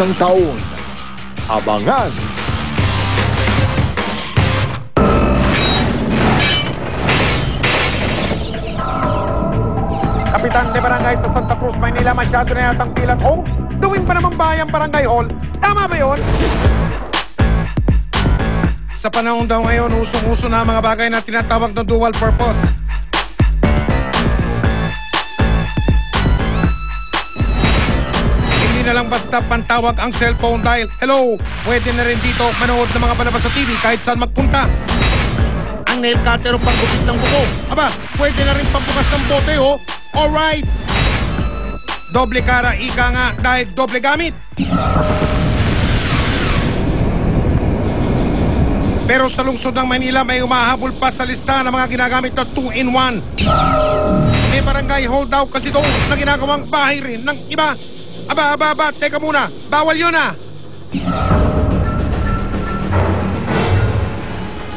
ng taon. Abangan! Kapitan de Barangay sa Santa Cruz, Maynila, masyado na yatang pilat home. Gawin pa naman bayang Barangay Hall. Tama ba yun? Sa panahon daw ngayon, usong-uso na mga bagay na tinatawag na dual purpose. Hindi na lang basta pantawag ang cellphone dahil, hello, pwede na rin dito manood ng mga palabas sa TV kahit saan magpunta. Ang nail cutter o panggupit ng buko. Aba, pwede na rin pambukas ng bote, oh. Alright! Doble kara, ika nga, dahil doble gamit. Pero sa lungsod ng Manila, may umahabol pa sa lista ng mga ginagamit na 2-in-1. May barangay hall daw kasi doon na ginagawang bahay rin ng iba. Aba, teka muna, bawal yun ah!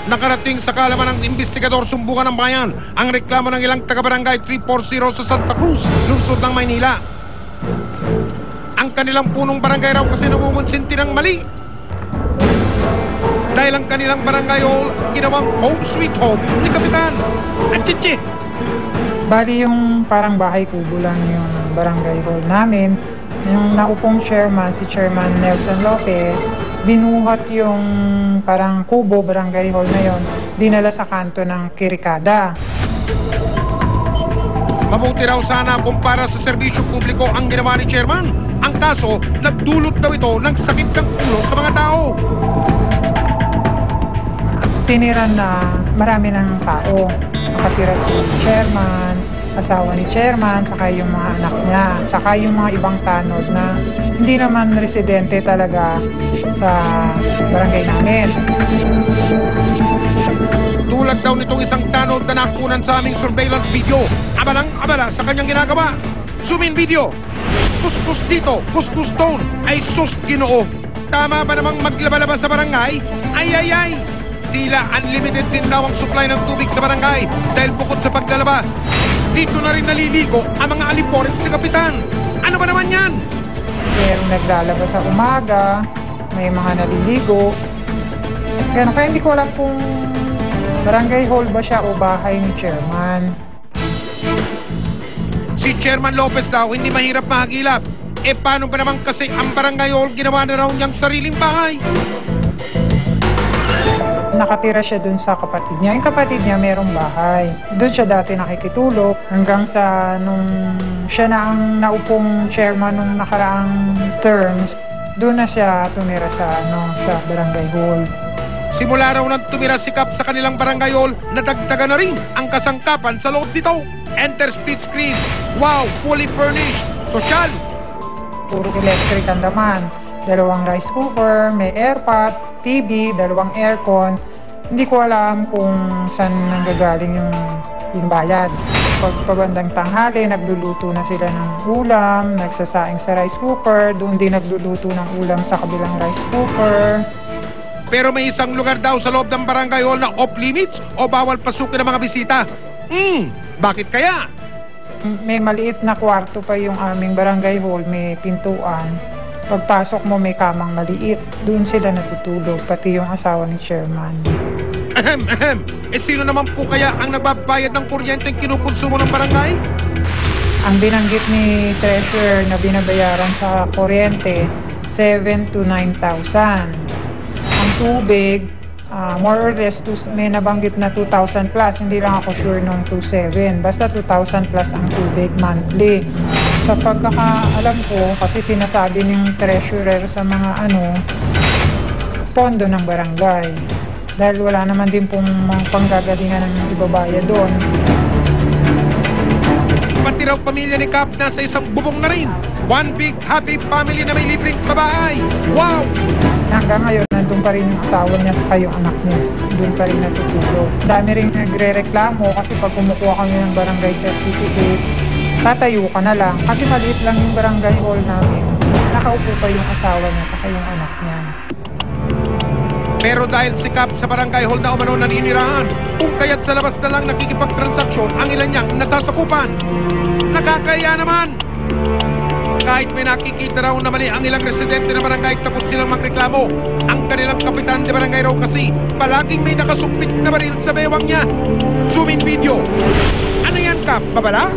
Nakarating sa kalaman ng investigador Sumbungan ng Bayan ang reklamo ng ilang taga-barangay 340 sa Santa Cruz, lungsod ng Maynila. Ang kanilang punong barangay raw kasi namumuntsinti ng mali. Dahil ang kanilang barangay hall ginawang home sweet home ni Kapitan Anchichi. Bali yung parang bahay kubo lang yung barangay hall namin. Yung naupong chairman, si Chairman Nelson Lopez, binuhat yung parang kubo, barangay hall na yon, dinala sa kanto ng Kirikada. Mabuti raw sana kung para sa serbisyo publiko ang ginawa ni Chairman. Ang kaso, nagdulot daw ito ng sakit ng ulo sa mga tao. Tiniran na marami ng tao. Nakatira si Chairman, asawa ni Chairman, saka yung mga anak niya, saka yung mga ibang tanod na hindi naman residente talaga sa barangay namin. Tulad daw nitong isang tanod na nakunan sa aming surveillance video. Abalang-abala sa kanyang ginagawa. Zoom in video. Kuskus dito, kuskus doon. Ay sus Ginoo. Tama ba namang maglaba-laba sa barangay? Ay. Tila unlimited din daw ang supply ng tubig sa barangay dahil bukod sa paglalaba, dito na rin naliligo ang mga alipores ni Kapitan. Ano ba naman yan? Merong naglalaba sa umaga, may mga naliligo. Ganun, kaya hindi ko alam kung barangay hall ba siya o bahay ni Chairman. Si Chairman Lopez daw hindi mahirap mahagilap. E paano ba naman kasi ang barangay hall ginawa na raw niyang sariling bahay? Nakatira siya dun sa kapatid niya. Yung kapatid niya merong bahay. Doon siya dati nakikitulog hanggang sa nung siya na ang naupong chairman nung nakaraang terms, doon na siya tumira sa barangay hall. Simula raw nang tumira si Kap sa kanilang barangay hall, nadagdagan na rin ang kasangkapan sa loob dito. Enter split screen. Wow, fully furnished. Social. Puro electric ang laman. 2 rice cooker, may airpot, TV, 2 aircon. Hindi ko alam kung saan nanggagaling yung bayad. Pag pabandang tanghali, nagluluto na sila ng ulam, nagsasaing sa rice cooker, doon din nagluluto ng ulam sa kabilang rice cooker. Pero may isang lugar daw sa loob ng barangay hall na off-limits o bawal pasukin ng mga bisita. Bakit kaya? May maliit na kwarto pa yung aming barangay hall, may pintuan. Pagpasok mo may kamang maliit, doon sila natutulog, pati yung asawa ni Chairman. Sino naman po kaya ang nagbabayad ng kuryenteng kinukonsumo ng barangay? Ang binanggit ni Treasurer na binabayaran sa kuryente, 7,000 to 9,000. Ang tubig, more or less, may nabanggit na 2,000 plus. Hindi lang ako sure nung 2,700. Basta 2,000 plus ang tubig monthly. Sa pagkakaalam ko, kasi sinasabi ng treasurer sa mga pondo ng barangay. Dahil wala naman din pong panggagalingan ng ibabaya doon. Pati raw pamilya ni Kap nasa isang bubong na rin. One big happy family na may libreng babae. Wow! Hanggang ngayon, nandun pa rin yung asawa niya sa yung anak niya. Doon pa rin natutulog. Dami rin nagre-reklamo kasi pag kumukuha kami ng barangay certificate, tatayo ka na lang. Kasi maliit lang yung barangay hall namin. Nakaupo pa yung asawa niya saka yung anak niya. Pero dahil si Kap sa barangay hall na umano naninirahan, kung kaya't sa labas na lang nakikipagtransaksyon ang ilan niyang nasasakupan. Nakakaya naman! Kahit may nakikita raw na mali ang ilang residente na barangay, takot silang magreklamo. Ang kanilang kapitan de barangay raw kasi palaging may nakasukpit na baril sa bewang niya. Zoom in video. Ano yan, Kap? Babala?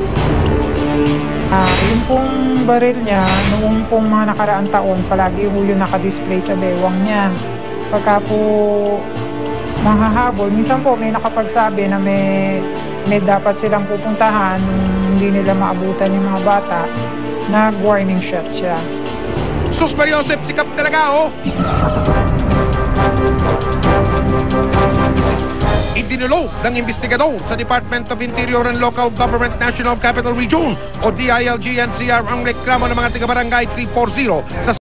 Yung pong baril niya, noong pong mga nakaraang taon, palagi ho yung nakadisplay sa bewang niya. Pagka po mahahabol, minsan po may nakapagsabi na may dapat silang pupuntahan, hindi nila maabutan yung mga bata, nag-warning shot siya. Sus Mariosep, sikap talaga, oh! Idinulog ng investigador sa Department of Interior and Local Government National Capital Region o DILG-NCR ang reklamo ng mga taga-barangay 340 sa